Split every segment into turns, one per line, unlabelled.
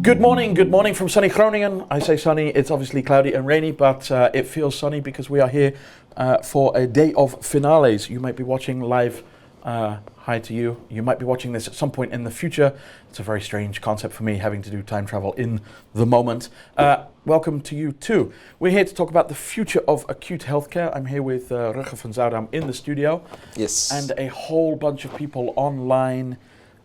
Good morning from sunny Groningen. I say sunny, it's obviously cloudy and rainy, but it feels sunny because we are here for a day of finales. You might be watching live, hi to you. You might be watching this at some point in the future. It's a very strange concept for me, having to do time travel in the moment. Welcome to you too. We're here to talk about the future of acute healthcare. I'm here with Rutger van Zoudam in the studio.
Yes.
And a whole bunch of people online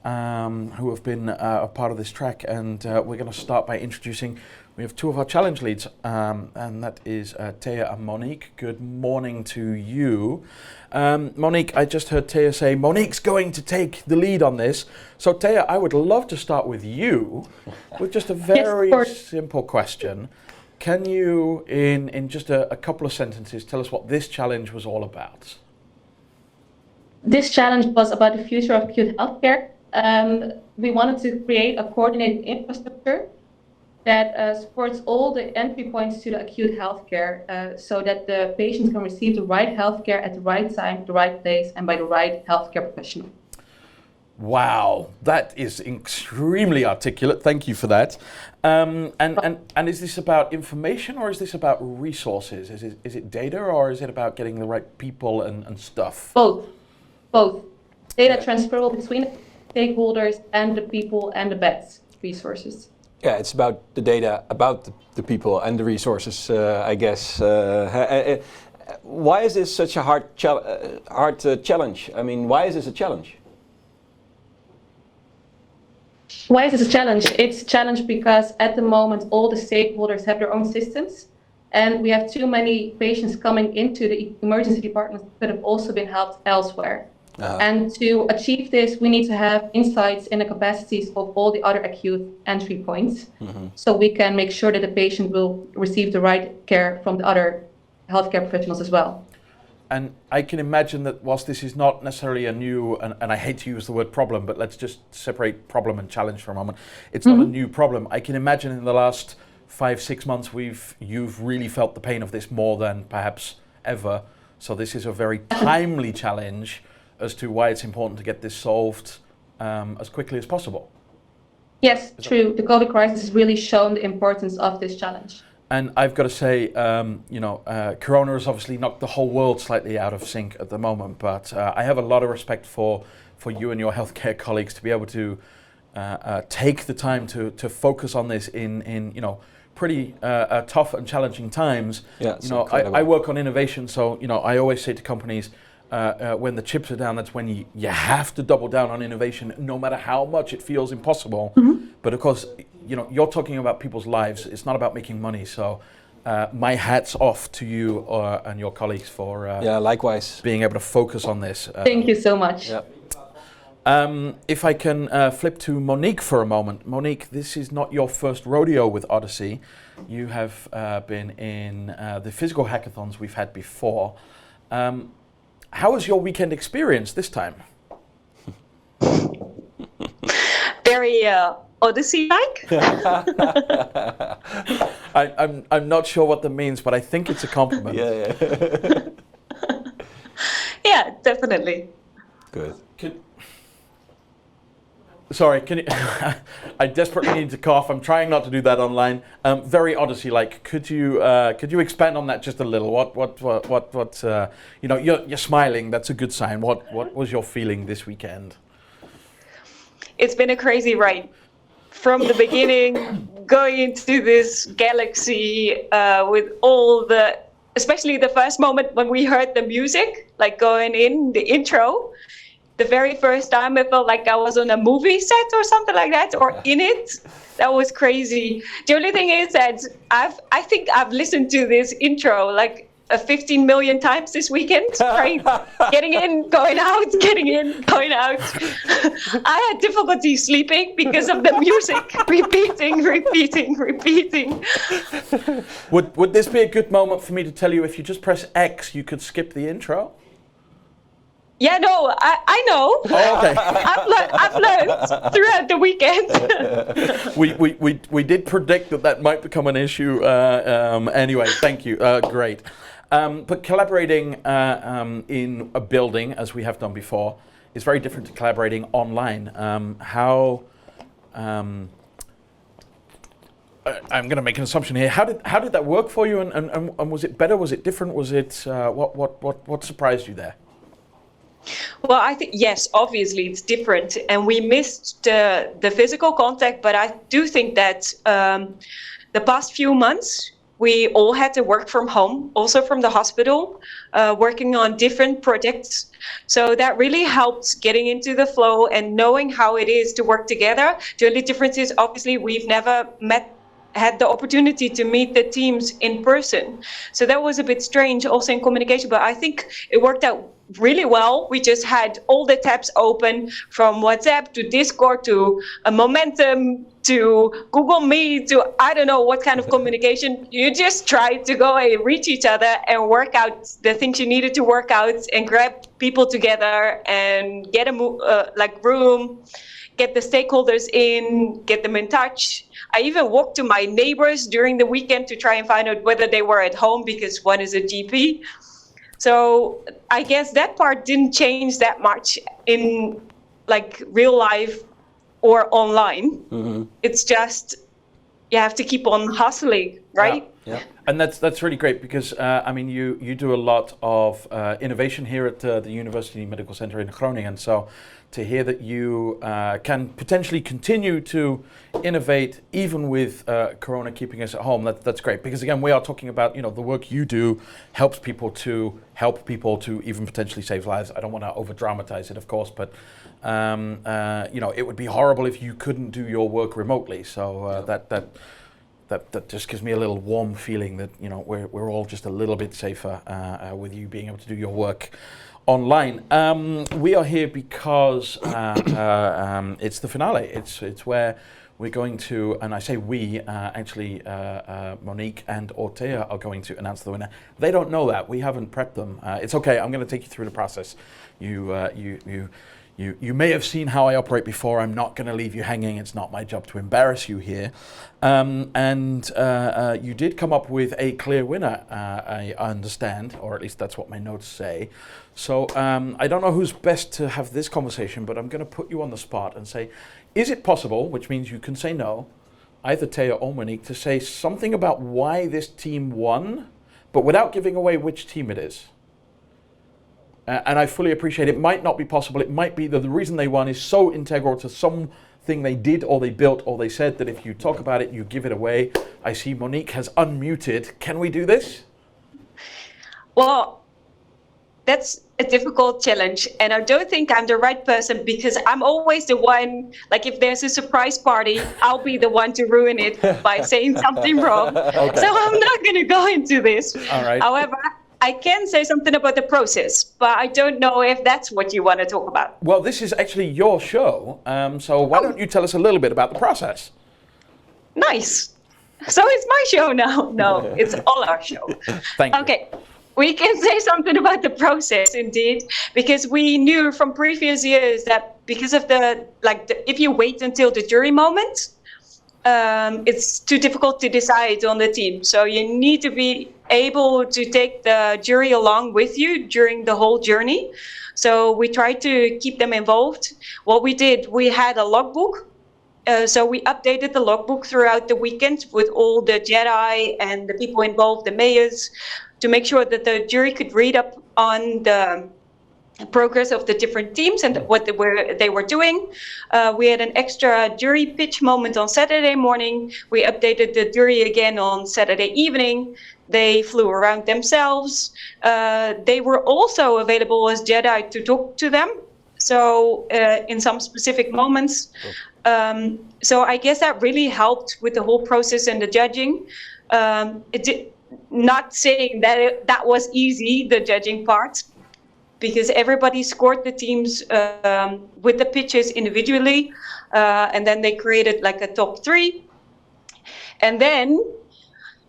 who have been a part of this track, and we're going to start by introducing, we have two of our challenge leads, and that is Thea and Monique. Good morning to you. Monique, I just heard Thea say Monique's going to take the lead on this. So Thea, I would love to start with you with just a very simple question. Can you, in just a couple of sentences, tell us what this challenge was all about?
This challenge was about the future of acute healthcare. We wanted to create a coordinated infrastructure that supports all the entry points to the acute healthcare, so that the patients can receive the right healthcare at the right time, the right place, and by the right healthcare professional. Wow,
that is extremely articulate. Thank you for that. And is this about information, or is this about resources? Is it data, or is it about getting the right people and stuff?
Both. Data transferable between stakeholders and the people and the beds resources.
Yeah, it's about the data, about the people and the resources, I guess. Why is this such a hard challenge? I mean, why is this a challenge?
Why is this a challenge? It's a challenge because at the moment all the stakeholders have their own systems, and we have too many patients coming into the emergency departments that have also been helped elsewhere. And to achieve this, we need to have insights in the capacities of all the other acute entry points, so we can make sure that the patient will receive the right care from the other healthcare professionals as well.
And I can imagine that whilst this is not necessarily a new, and I hate to use the word problem, but let's just separate problem and challenge for a moment. It's not a new problem. I can imagine in the last 5-6 months you've really felt the pain of this more than perhaps ever. So this is a very timely challenge as to why it's important to get this solved as quickly as possible.
Yes, true. The COVID crisis has really shown the importance of this challenge.
And I've got to say, Corona has obviously knocked the whole world slightly out of sync at the moment, but I have a lot of respect for you and your healthcare colleagues to be able to take the time to focus on this in pretty tough and challenging times.
Yeah,
I work on innovation, so I always say to companies, when the chips are down, that's when you have to double down on innovation, no matter how much it feels impossible. But of course, you're talking about people's lives. It's not about making money. So my hat's off to you and your colleagues for
likewise
being able to focus on this.
Thank you so much.
Yeah.
If I can flip to Monique for a moment. Monique, this is not your first rodeo with Odyssey. You have been in the physical hackathons we've had before. How was your weekend experience this time?
Very Odyssey-like.
I'm not sure what that means, but I think it's a compliment.
Yeah.
Yeah, definitely.
Good.
Sorry, can you? I desperately need to cough. I'm trying not to do that online. Very Odyssey-like. Could you expand on that just a little? What? You're smiling. That's a good sign. What was your feeling this weekend?
It's been a crazy ride from the beginning, going into this galaxy with all the, especially the first moment when we heard the music, like going in the intro. The very first time I felt like I was on a movie set or something like that, or in it. That was crazy. The only thing is that I think I've listened to this intro like 15 million times this weekend, right? Getting in, going out, getting in, going out. I had difficulty sleeping because of the music, repeating.
Would this be a good moment for me to tell you if you just press X, you could skip the intro?
Yeah, no, I know.
Oh, okay.
I've learned throughout the weekend.
we did predict that might become an issue. Anyway, thank you. Great. But collaborating in a building, as we have done before, is very different to collaborating online. I'm going to make an assumption here. How did that work for you? And was it better? Was it different? Was it what surprised you there?
Well, I think, yes, obviously it's different, and we missed the physical contact, but I do think that the past few months, we all had to work from home, also from the hospital, working on different projects. So that really helped getting into the flow and knowing how it is to work together. The only difference is, obviously, we've never had the opportunity to meet the teams in person. So that was a bit strange also in communication, but I think it worked out really well. We just had all the tabs open, from WhatsApp to Discord to Momentum to Google Meet to I don't know what kind of communication. You just tried to go and reach each other and work out the things you needed to work out and grab people together and get a room, get the stakeholders in, get them in touch. I even walked to my neighbors during the weekend to try and find out whether they were at home, because one is a GP. So I guess that part didn't change that much in like real life or online. Mm-hmm. It's just you have to keep on hustling, right?
Yeah. And that's really great, because you do a lot of innovation here at the University Medical Center in Groningen. So to hear that you can potentially continue to innovate even with Corona keeping us at home, that's great. Because again, we are talking about, the work you do helps people to help people to even potentially save lives. I don't want to over dramatize it, of course, but it would be horrible if you couldn't do your work remotely. So that just gives me a little warm feeling that we're all just a little bit safer with you being able to do your work online. We are here because it's the finale. It's where we're going to, and I say we, actually Monique and Ortea are going to announce the winner. They don't know that. We haven't prepped them. It's okay. I'm going to take you through the process. You may have seen how I operate before. I'm not going to leave you hanging. It's not my job to embarrass you here. You did come up with a clear winner, I understand, or at least that's what my notes say. So I don't know who's best to have this conversation, but I'm going to put you on the spot and say, is it possible, which means you can say no, either Thea or Monique, to say something about why this team won, but without giving away which team it is? And I fully appreciate it might not be possible. It might be that the reason they won is so integral to something they did or they built or they said that if you talk about it, you give it away. I see Monique has unmuted. Can we do this?
Well, that's a difficult challenge. And I don't think I'm the right person, because I'm always the one, like if there's a surprise party, I'll be the one to ruin it by saying something wrong. Okay. So I'm not going to go into this.
All right.
However, I can say something about the process, but I don't know if that's what you want to talk about.
Well, this is actually your show, so why don't you tell us a little bit about the process?
Nice. So it's my show now. No, it's all our show.
Thank you.
Okay, we can say something about the process indeed, because we knew from previous years that because of if you wait until the jury moment, it's too difficult to decide on the team. So you need to be able to take the jury along with you during the whole journey. So we tried to keep them involved. What we did, we had a logbook. So we updated the logbook throughout the weekend with all the Jedi and the people involved, the mayors, to make sure that the jury could read up on the progress of the different teams and what they were doing. We had an extra jury pitch moment on Saturday morning. We updated the jury again on Saturday evening. They flew around themselves. They were also available as Jedi to talk to them. So in some specific moments. So I guess that really helped with the whole process and the judging. Not saying that that was easy, the judging part, because everybody scored the teams with the pitches individually, and then they created like a top 3. And then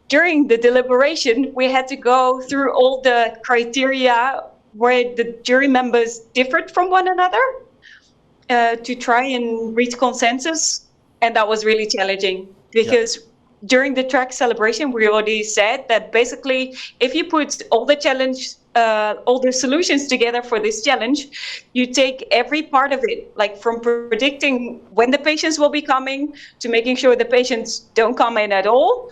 during the deliberation, we had to go through all the criteria where the jury members differed from one another to try and reach consensus. And that was really challenging, because during the track celebration, we already said that basically, if you put all the all the solutions together for this challenge, you take every part of it, like from predicting when the patients will be coming to making sure the patients don't come in at all,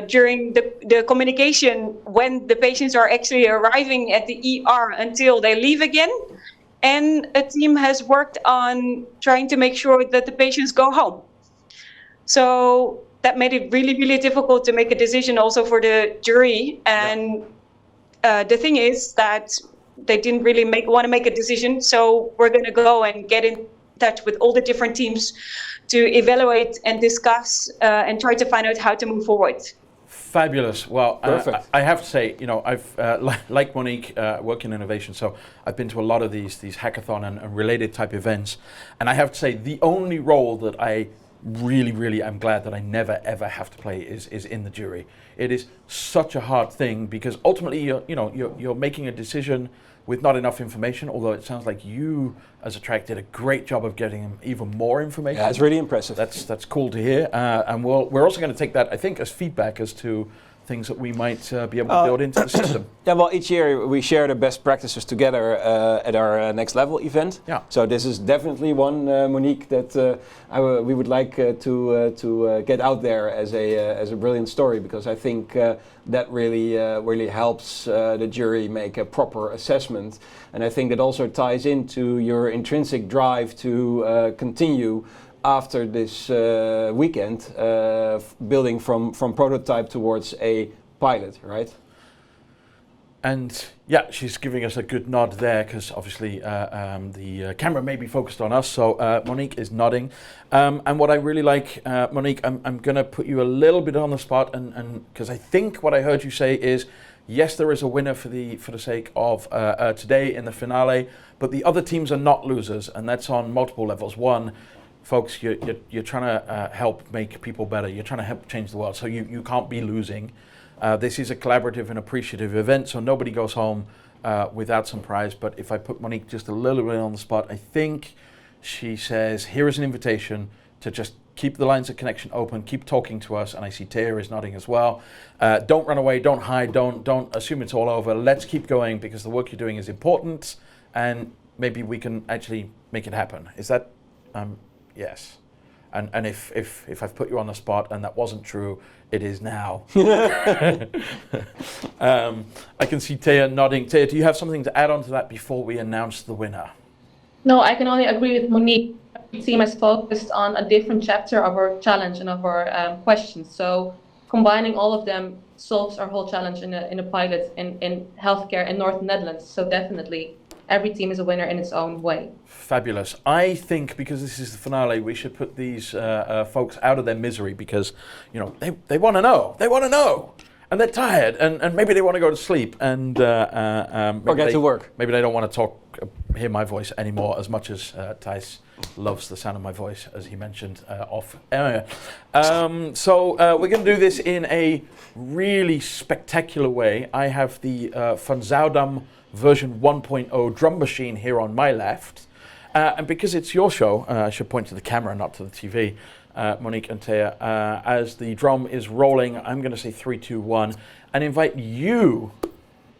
during the communication when the patients are actually arriving at the ER until they leave again. And a team has worked on trying to make sure that the patients go home. So that made it really, really difficult to make a decision also for the jury. And the thing is that they didn't really want to make a decision. So we're going to go and get in touch with all the different teams to evaluate and discuss and try to find out how to move forward.
Fabulous. Well,
Perfect.
I have to say, I've like Monique, work in innovation, so I've been to a lot of these hackathon and related type events, and I have to say the only role that I really am glad that I never ever have to play is in the jury. It is such a hard thing because ultimately you're making a decision with not enough information, although it sounds like you as a track did a great job of getting him even more information.
Yeah, it's really impressive.
That's cool to hear, and we're also going to take that, I think, as feedback as to things that we might be able to build into the system.
Yeah, well, each year we share the best practices together at our Next Level event.
Yeah.
So this is definitely one, Monique, that we would like to get out there as a brilliant story, because I think that really helps the jury make a proper assessment, and I think it also ties into your intrinsic drive to continue after this weekend, building from prototype towards a pilot, right?
And yeah, she's giving us a good nod there because obviously the camera may be focused on us, so Monique is nodding. And what I really like, Monique, I'm going to put you a little bit on the spot, and because I think what I heard you say is, yes, there is a winner for the sake of today in the finale, but the other teams are not losers, and that's on multiple levels. One, folks, you're trying to help make people better. You're trying to help change the world, so you can't be losing. This is a collaborative and appreciative event, so nobody goes home without some prize. But if I put Monique just a little bit on the spot, I think she says, here is an invitation to just keep the lines of connection open, keep talking to us, and I see Taya is nodding as well. Don't run away, don't hide, don't assume it's all over. Let's keep going because the work you're doing is important, and maybe we can actually make it happen. Is that... Yes, and if I've put you on the spot and that wasn't true, it is now. I can see Taya nodding. Taya, do you have something to add on to that before we announce the winner?
No, I can only agree with Monique. The team has focused on a different chapter of our challenge and of our questions. So combining all of them solves our whole challenge in a pilot in healthcare in North Netherlands. So definitely every team is a winner in its own way.
Fabulous. I think because this is the finale, we should put these folks out of their misery because, they want to know. They want to know. And they're tired and maybe they want to go to sleep and
or get to work.
Maybe they don't want to hear my voice anymore as much as Thijs loves the sound of my voice, as he mentioned off air. So we're going to do this in a really spectacular way. I have the Van Zoudam version 1.0 drum machine here on my left. And because it's your show, I should point to the camera, not to the TV, Monique and Taya. As the drum is rolling, I'm going to say 3, 2, 1, and invite you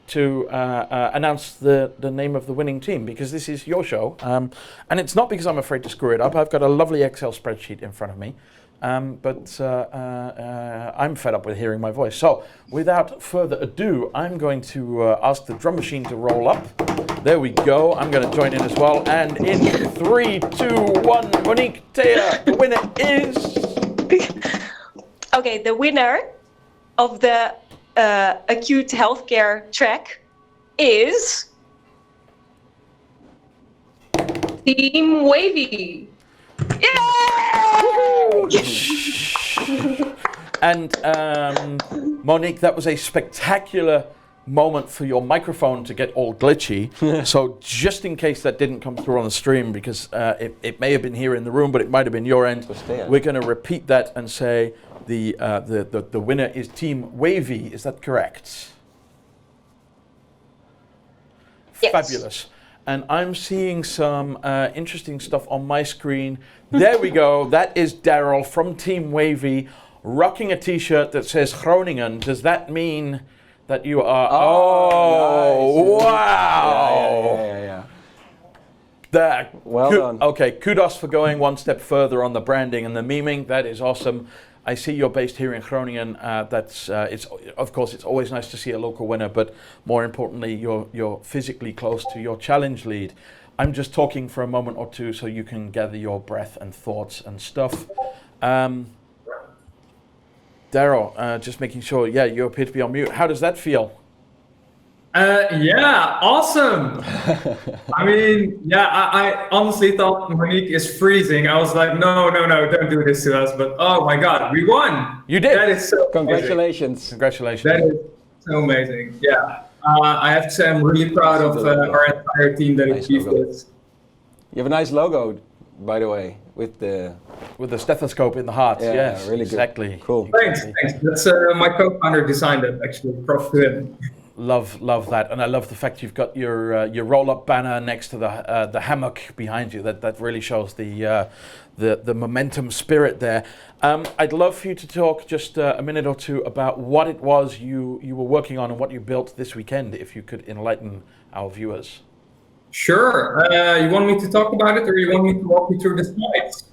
to announce the name of the winning team, because this is your show. And it's not because I'm afraid to screw it up. I've got a lovely Excel spreadsheet in front of me. But I'm fed up with hearing my voice. So without further ado, I'm going to ask the drum machine to roll up. There we go. I'm going to join in as well. And in 3, 2, 1, Monique, Taya, the winner is...
Okay, the winner of the acute healthcare track is...
Team Wavy.
Yay!
And Monique, that was a spectacular moment for your microphone to get all glitchy. So just in case that didn't come through on the stream, because it may have been here in the room, but it might have been your end, we're going to repeat that and say the winner is Team Wavy. Is that correct?
Yes.
Fabulous. And I'm seeing some interesting stuff on my screen. There we go. That is Daryl from Team Wavy rocking a t-shirt that says Groningen. Does that mean that you are.
Nice.
Wow!
Yeah.
That,
Well done.
Okay, kudos for going one step further on the branding and the memeing. That is awesome. I see you're based here in Groningen. Of course, it's always nice to see a local winner, but more importantly, you're physically close to your challenge lead. I'm just talking for a moment or two so you can gather your breath and thoughts and stuff. Daryl, just making sure, you appear to be on mute. How does that feel?
Yeah, awesome. I mean, I honestly thought Monique is freezing. I was like, no, don't do this to us. But oh my God, we won.
You did.
That is so
Congratulations.
Congratulations.
That is so amazing. Yeah. I have to say I'm really proud of our entire team that achieved this.
You have a nice logo, by the way, with the
stethoscope in the heart.
Yeah,
yes,
really good.
exactly.
Cool.
Thanks. That's my co-founder designed it actually. Props to him.
Love that, and I love the fact you've got your roll-up banner next to the hammock behind you. That really shows the momentum spirit there. I'd love for you to talk just a minute or two about what it was you were working on and what you built this weekend, if you could enlighten our viewers.
Sure. You want me to talk about it, or you want me to walk you through the slides?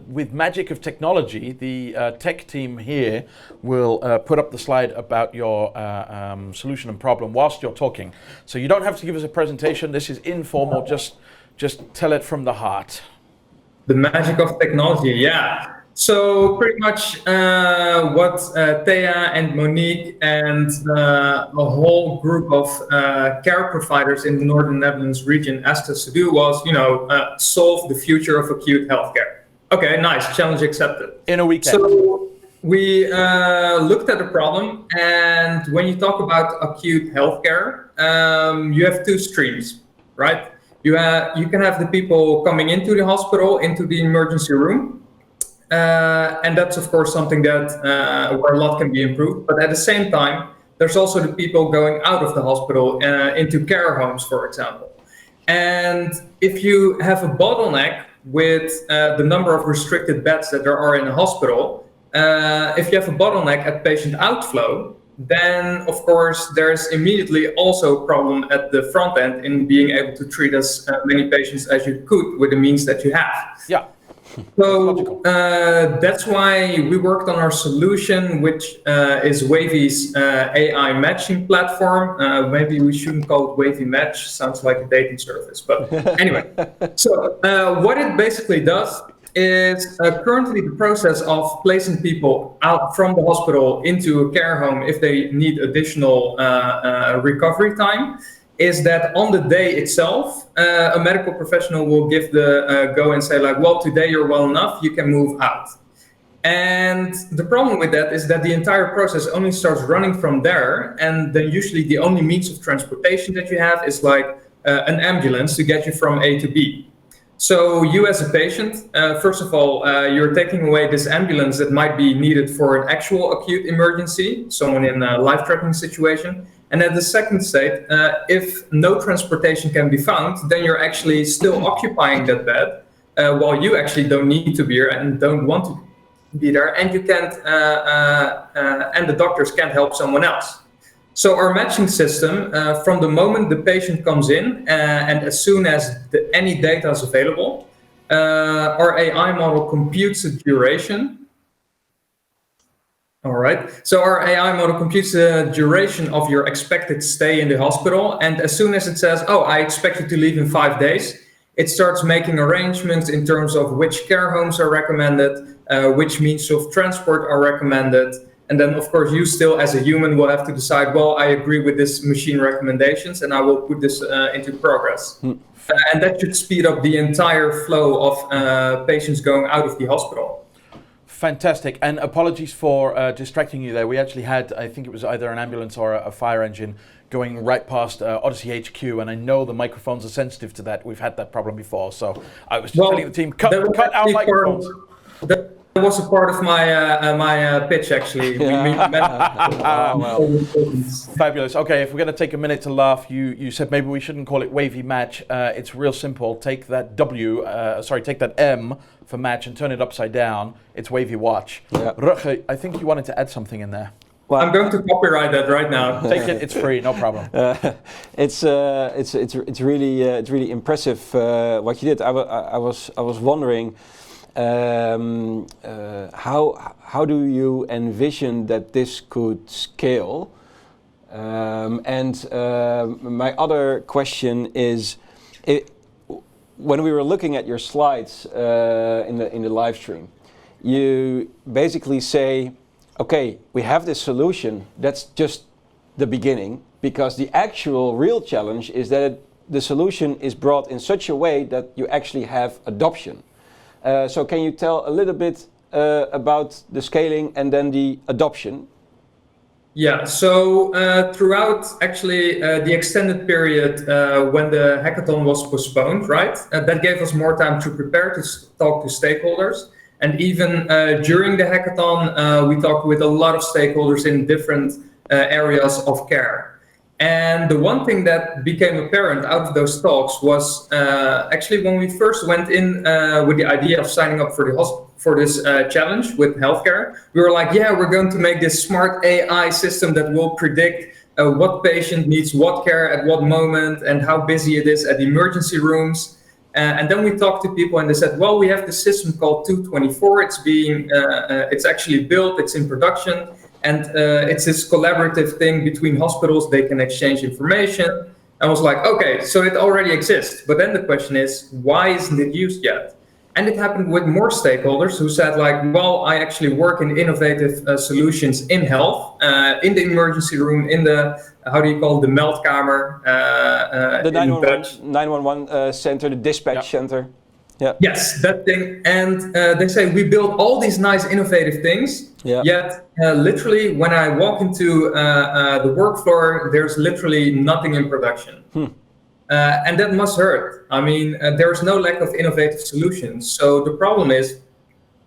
With magic of technology, the tech team here will put up the slide about your solution and problem whilst you're talking. So you don't have to give us a presentation. This is informal. Just tell it from the heart.
The magic of technology, yeah. So pretty much what Thea and Monique and a whole group of care providers in the Northern Netherlands region asked us to do was, solve the future of acute healthcare. Okay, nice, challenge accepted.
In a weekend.
So we looked at the problem, and when you talk about acute healthcare, you have two streams, right? You can have the people coming into the hospital, into the emergency room. And that's of course something that where a lot can be improved. But at the same time, there's also the people going out of the hospital into care homes, for example. And if you have a bottleneck with the number of restricted beds that there are in a hospital, if you have a bottleneck at patient outflow, then of course there's immediately also a problem at the front end in being able to treat as many patients as you could with the means that you have.
Yeah.
So that's why we worked on our solution, which is Wavy's AI matching platform. Maybe we shouldn't call it Wavy Match, sounds like a dating service. But anyway, so what it basically does is currently the process of placing people out from the hospital into a care home if they need additional recovery time, is that on the day itself, a medical professional will give the go and say like, well, today you're well enough, you can move out. And the problem with that is that the entire process only starts running from there. And then usually the only means of transportation that you have is like an ambulance to get you from A to B. So you as a patient, first of all, you're taking away this ambulance that might be needed for an actual acute emergency, someone in a life-threatening situation. And at the second state, if no transportation can be found, then you're actually still occupying that bed while you actually don't need to be here and don't want to be there, and you can't, and the doctors can't help someone else. So our matching system, from the moment the patient comes in and as soon as any data is available, our AI model computes the duration. All right, so our AI model computes the duration of your expected stay in the hospital. And as soon as it says, oh, I expect you to leave in 5 days, it starts making arrangements in terms of which care homes are recommended, which means of transport are recommended. And then, of course, you still as a human will have to decide, well, I agree with this machine recommendations and I will put this into progress. And that should speed up the entire flow of patients going out of the hospital.
Fantastic, and apologies for distracting you there. We actually had, I think it was either an ambulance or a fire engine going right past Odyssey HQ, and I know the microphones are sensitive to that. We've had that problem before, so I was just telling the team, cut out microphones.
That was a part of my my pitch, actually.
Fabulous. Okay, if we're going to take a minute to laugh, you said maybe we shouldn't call it Wavy Match. It's real simple. Take that take that M for match and turn it upside down. It's Wavy Watch. Yeah. Rutger, I think you wanted to add something in there.
Well,
I'm going to copyright that right now.
Take it, it's free, no problem.
It's really impressive what you did. I was wondering how do you envision that this could scale? My other question is, when we were looking at your slides in the live stream, you basically say, okay, we have this solution, that's just the beginning, because the actual real challenge is that the solution is brought in such a way that you actually have adoption. So can you tell a little bit about the scaling and then the adoption?
Yeah, so throughout actually the extended period when the hackathon was postponed, right, that gave us more time to prepare to talk to stakeholders. And even during the hackathon, we talked with a lot of stakeholders in different areas of care. And the one thing that became apparent out of those talks was actually when we first went in with the idea of signing up for this challenge with healthcare, we were like, yeah, we're going to make this smart AI system that will predict what patient needs what care at what moment and how busy it is at the emergency rooms. And then we talked to people and they said, well, we have this system called 224. It's actually built, it's in production. And it's this collaborative thing between hospitals. They can exchange information. I was like, okay, so it already exists. But then the question is, why isn't it used yet? And it happened with more stakeholders who said like, well, I actually work in innovative solutions in health, in the emergency room, in the, how do you call it, the meldkamer.
The 911 center, the dispatch center. Yeah.
Yes, that thing. And they say, we build all these nice innovative things, yet literally when I walk into the work floor, there's literally nothing in production. And that must hurt. I mean, there's no lack of innovative solutions. So the problem is,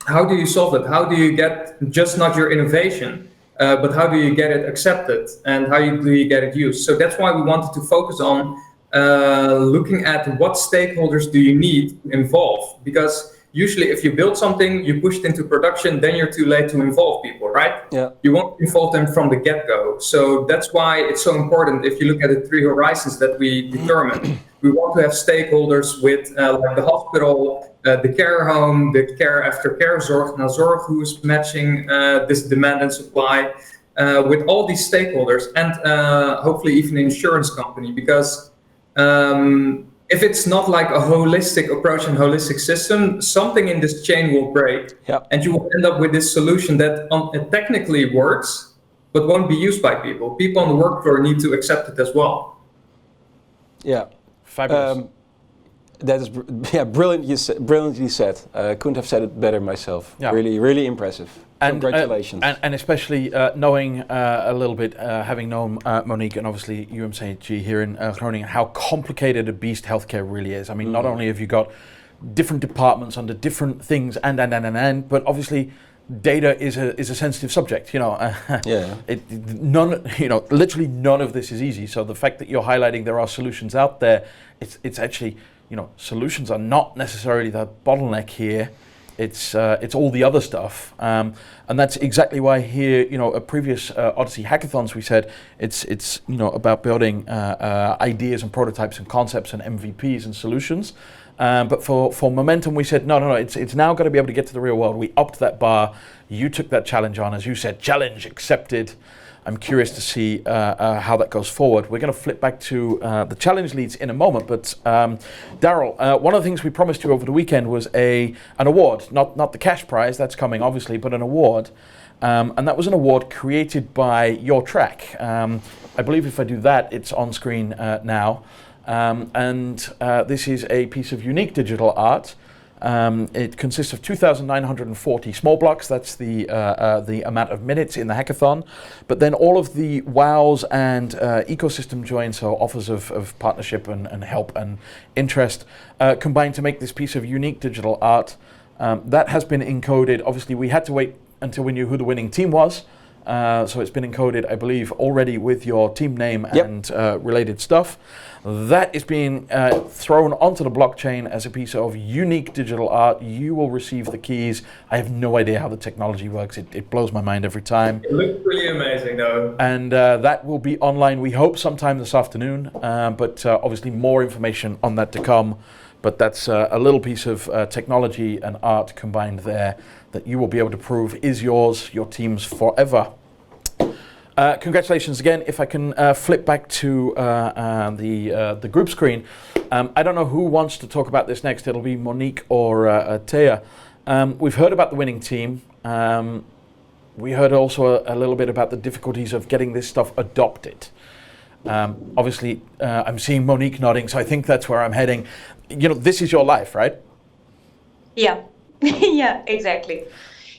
how do you solve it? How do you get just not your innovation, but how do you get it accepted? And how do you get it used? So that's why we wanted to focus on looking at what stakeholders do you need to involve, because usually if you build something, you push it into production, then you're too late to involve people, right? Yeah. You won't involve them from the get-go. So that's why it's so important. If you look at the 3 horizons that we determined, we want to have stakeholders with like the hospital, the care home, the care after care zorg, nazorg, who's matching this demand and supply with all these stakeholders, and hopefully even an insurance company, because if it's not like a holistic approach and holistic system, something in this chain will break, and you will end up with this solution that technically works, but won't be used by people. People on the work floor need to accept it as well.
Yeah,
fabulous.
That is brilliantly said. I couldn't have said it better myself. Yeah. Really impressive. And, congratulations.
And especially knowing a little bit, having known Monique and obviously UMCG here in Groningen, how complicated a beast healthcare really is. I mean, not only have you got different departments under different things and, but obviously data is a sensitive subject, you know. Literally none of this is easy. So the fact that you're highlighting there are solutions out there, it's actually, you know, solutions are not necessarily the bottleneck here. It's all the other stuff, and that's exactly why here, you know, at previous Odyssey hackathons we said it's you know, about building ideas and prototypes and concepts and MVPs and solutions. But for Momentum we said no, it's now got to be able to get to the real world. We upped that bar. You took that challenge on, as you said, challenge accepted. I'm curious to see how that goes forward. We're going to flip back to the challenge leads in a moment, but Daryl, one of the things we promised you over the weekend was an award, not the cash prize, that's coming obviously, but an award. And that was an award created by your track. I believe if I do that, it's on screen now. This is a piece of unique digital art. It consists of 2,940 small blocks. That's the amount of minutes in the hackathon. But then all of the wows and ecosystem joins, so offers of partnership and help and interest, combined to make this piece of unique digital art. That has been encoded. Obviously, we had to wait until we knew who the winning team was. So it's been encoded, I believe, already with your team name
Yep.
and related stuff. That is being thrown onto the blockchain as a piece of unique digital art. You will receive the keys. I have no idea how the technology works. It blows my mind every time.
It looks really amazing, though.
And that will be online, we hope, sometime this afternoon. But obviously more information on that to come. But that's a little piece of technology and art combined there that you will be able to prove is yours, your team's forever. Congratulations again. If I can flip back to the group screen. I don't know who wants to talk about this next. It'll be Monique or Thea. We've heard about the winning team. We heard also a little bit about the difficulties of getting this stuff adopted. Obviously, I'm seeing Monique nodding, so I think that's where I'm heading. You know, this is your life, right?
Yeah, yeah, exactly.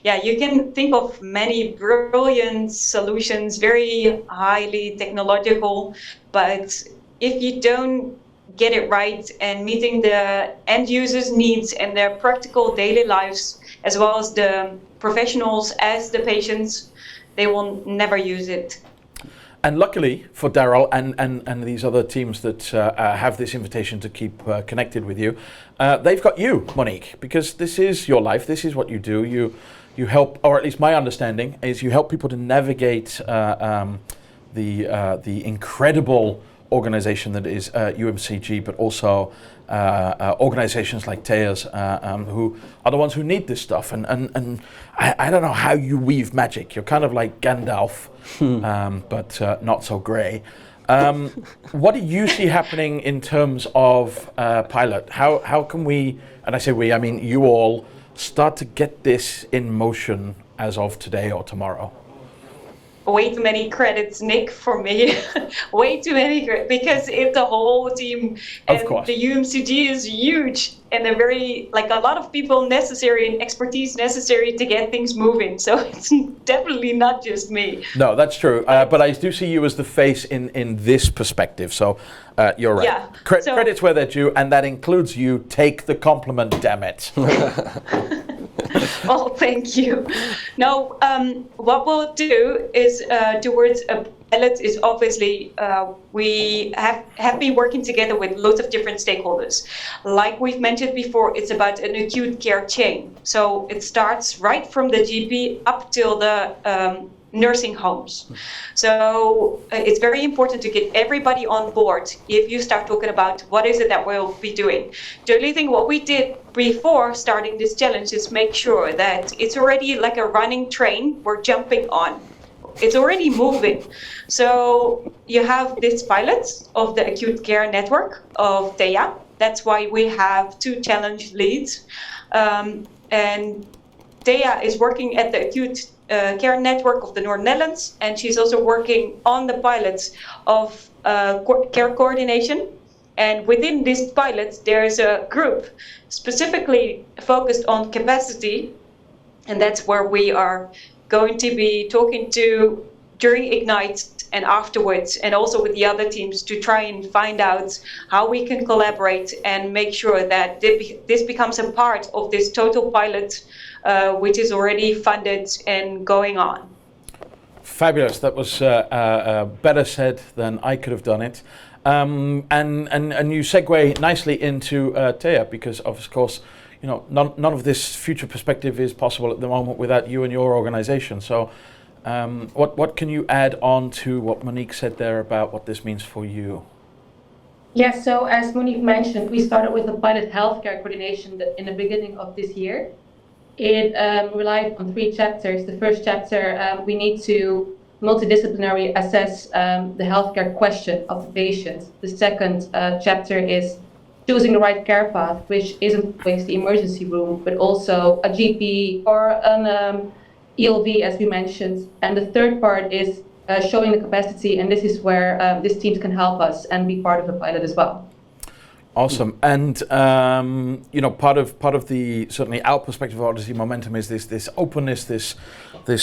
Yeah, you can think of many brilliant solutions, very highly technological, but if you don't get it right and meeting the end users' needs and their practical daily lives, as well as the professionals as the patients, they will never use it.
And luckily for Daryl and these other teams that have this invitation to keep connected with you, they've got you, Monique, because this is your life. This is what you do. You help, or at least my understanding is you help people to navigate the incredible organization that is UMCG, but also organizations like Thea's, who are the ones who need this stuff. And I don't know how you weave magic. You're kind of like Gandalf, but not so grey. What do you see happening in terms of pilot? How can we, and I say we, I mean you all, start to get this in motion as of today or tomorrow?
Way too many credits, Nick, for me. Way too many credits, because it's the whole team, and the UMCG is huge, and a lot of people necessary and expertise necessary to get things moving. So it's definitely not just me.
No, that's true. But I do see you as the face in this perspective. So you're right.
Yeah.
Credits where they're due, and that includes you. Take the compliment, damn it.
Well, thank you. Now, what we'll do is towards a pilot is obviously we have been working together with lots of different stakeholders. Like we've mentioned before, it's about an acute care chain. So it starts right from the GP up till the nursing homes. So it's very important to get everybody on board if you start talking about what is it that we'll be doing. The only thing what we did before starting this challenge is make sure that it's already like a running train we're jumping on. It's already moving. So you have this pilot of the acute care network of Thea. That's why we have 2 challenge leads. And Thea is working at the acute care network of the North Netherlands, and she's also working on the pilots of care coordination. And within this pilot, there is a group specifically focused on capacity, and that's where we are going to be talking to during Ignite and afterwards, and also with the other teams to try and find out how we can collaborate and make sure that this becomes a part of this total pilot, which is already funded and going on.
Fabulous. That was better said than I could have done it. And you segue nicely into Thea, because of course, you know, none of this future perspective is possible at the moment without you and your organization. So what can you add on to what Monique said there about what this means for you?
Yes, so as Monique mentioned, we started with the pilot healthcare coordination in the beginning of this year. It relied on 3 chapters. The first chapter, we need to multidisciplinary assess the healthcare question of the patient. The second chapter is choosing the right care path, which isn't always the emergency room, but also a GP or an ELV, as we mentioned. And the third part is showing the capacity, and this is where these teams can help us and be part of the pilot as well.
Awesome. And you know, part of the, certainly our perspective of Odyssey Momentum is this openness, this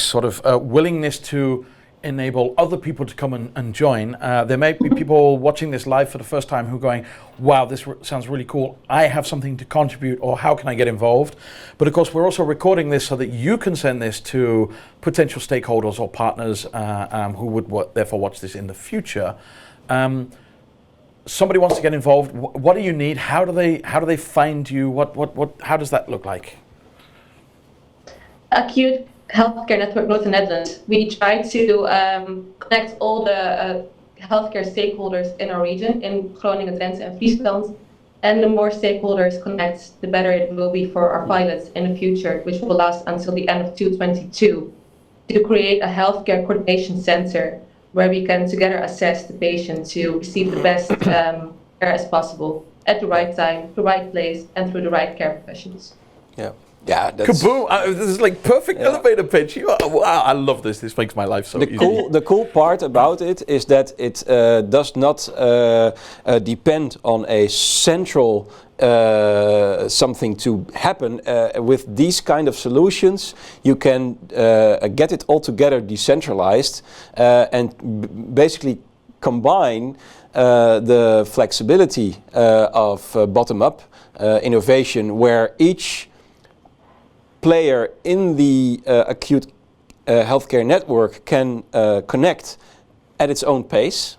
sort of willingness to enable other people to come and join. There may be people watching this live for the first time who are going, wow, this sounds really cool. I have something to contribute, or how can I get involved? But of course, we're also recording this so that you can send this to potential stakeholders or partners who would therefore watch this in the future. Somebody wants to get involved. What do you need? How do they find you? How does that look like?
Acute Healthcare Network North Netherlands. We try to connect all the healthcare stakeholders in our region, in Groningen, Drenthe and Friesland. And the more stakeholders connect, the better it will be for our pilots in the future, which will last until the end of 2022, to create a healthcare coordination center where we can together assess the patient to receive the best care as possible at the right time, the right place, and through the right care professionals.
Yeah. Yeah, that's
kaboom! This is like perfect elevator pitch. Wow, I love this. This makes my life so easy.
The cool part about it is that it does not depend on a central something to happen. With these kind of solutions, you can get it all together decentralized and basically combine the flexibility of bottom-up innovation, where each player in the acute healthcare network can connect at its own pace,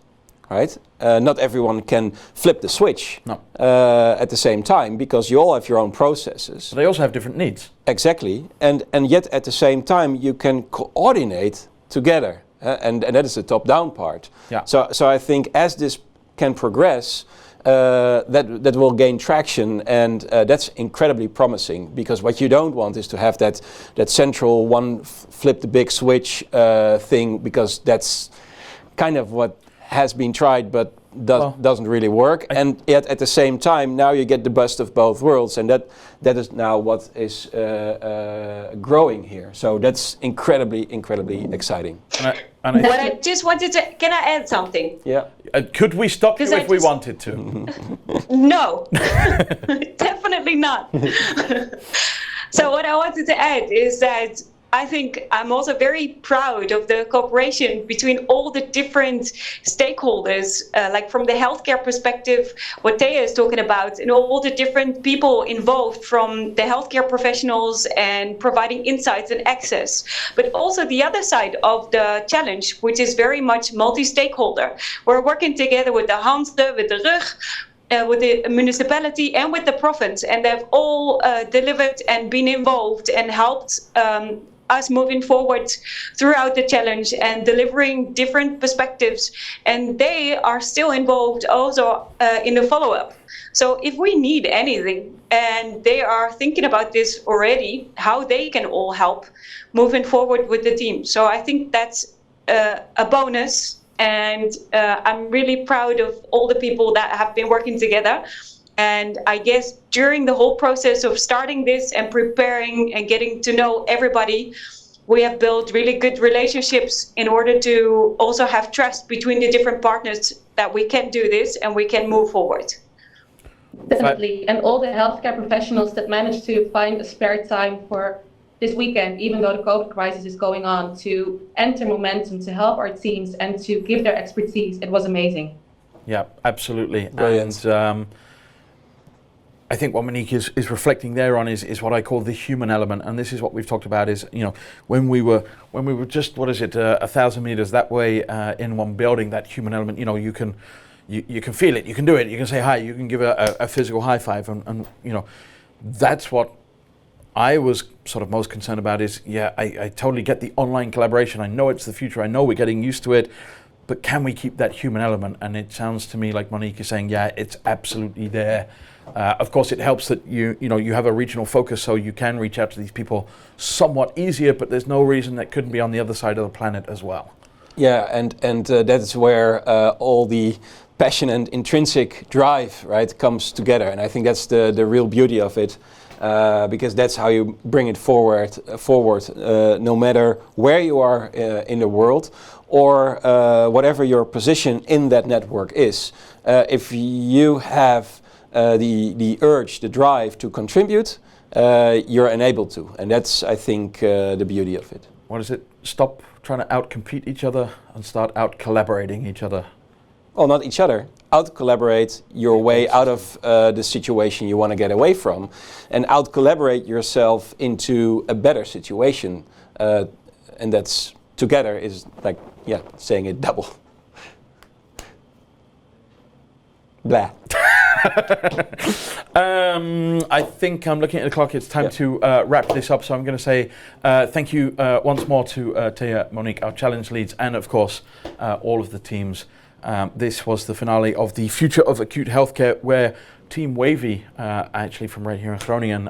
right? Not everyone can flip the switch at the same time, because you all have your own processes.
But they also have different needs.
Exactly, and yet at the same time you can coordinate together, and that is the top-down part.
Yeah.
So I think as this can progress, that will gain traction, and that's incredibly promising, because what you don't want is to have that central one flip the big switch thing, because that's kind of what has been tried but doesn't really work. And yet at the same time now you get the best of both worlds, and that is now what is growing here. So that's incredibly exciting.
But I just wanted to, can I add something?
Yeah.
Could we stop you if we wanted to?
No, definitely not. So what I wanted to add is that I think I'm also very proud of the cooperation between all the different stakeholders, like from the healthcare perspective, what Thea is talking about, and all the different people involved, from the healthcare professionals and providing insights and access. But also the other side of the challenge, which is very much multi-stakeholder. We're working together with the Hanse, with the RUG, with the municipality and with the province, and they've all delivered and been involved and helped us moving forward throughout the challenge and delivering different perspectives, and they are still involved also in the follow-up. So if we need anything, and they are thinking about this already, how they can all help moving forward with the team. So I think that's a bonus, and I'm really proud of all the people that have been working together. And I guess during the whole process of starting this and preparing and getting to know everybody, we have built really good relationships in order to also have trust between the different partners that we can do this and we can move forward.
Definitely. And all the healthcare professionals that managed to find a spare time for this weekend, even though the COVID crisis is going on, to enter Momentum, to help our teams and to give their expertise, it was amazing.
Yeah, absolutely.
Brilliant.
And I think what Monique is reflecting there on is what I call the human element, and this is what we've talked about. Is, you know, when we were just 1,000 meters that way in one building, that human element. You know, you can feel it, you can do it, you can say hi, you can give a physical high five, and you know, that's what I was sort of most concerned about. Is I totally get the online collaboration. I know it's the future. I know we're getting used to it. But can we keep that human element? And it sounds to me like Monique is saying, yeah, it's absolutely there. Of course, it helps that you have a regional focus, so you can reach out to these people somewhat easier. But there's no reason that couldn't be on the other side of the planet as well.
Yeah, and that's where all the passion and intrinsic drive, right, comes together. And I think that's the real beauty of it, because that's how you bring it forward, no matter where you are in the world, or whatever your position in that network is. If you have the urge, the drive to contribute, you're enabled to, and that's, I think, the beauty of it.
what is it? Stop trying to outcompete each other and start out-collaborating each other.
Well, not each other. Out-collaborate your way out of the situation you want to get away from, and out-collaborate yourself into a better situation. And that's together is like, yeah, saying it double. Blah.
I think I'm looking at the clock. It's time to wrap this up. So I'm going to say thank you once more to Thea, Monique, our challenge leads, and of course all of the teams. This was the finale of the Future of Acute Healthcare, where Team Wavy, actually from right here in Groningen,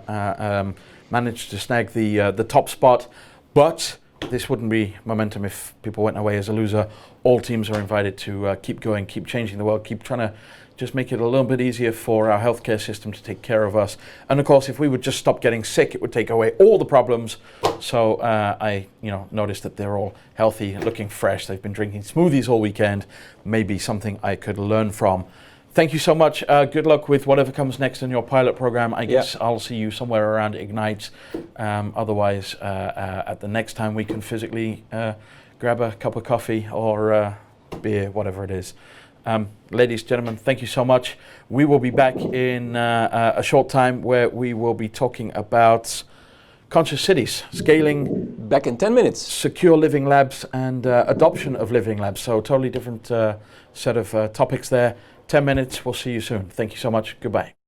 managed to snag the top spot. But this wouldn't be Momentum if people went away as a loser. All teams are invited to keep going, keep changing the world, keep trying to just make it a little bit easier for our healthcare system to take care of us. And of course, if we would just stop getting sick, it would take away all the problems. So I noticed that they're all healthy, looking fresh. They've been drinking smoothies all weekend. Maybe something I could learn from. Thank you so much. Good luck with whatever comes next in your pilot program. I guess I'll see you somewhere around Ignite. Otherwise, at the next time we can physically grab a cup of coffee or beer, whatever it is. Ladies, gentlemen, thank you so much. We will be back in a short time where we will be talking about conscious cities, scaling.
Back in 10 minutes.
Secure living labs and adoption of living labs. So totally different set of topics there. 10 minutes. We'll see you soon. Thank you so much. Goodbye.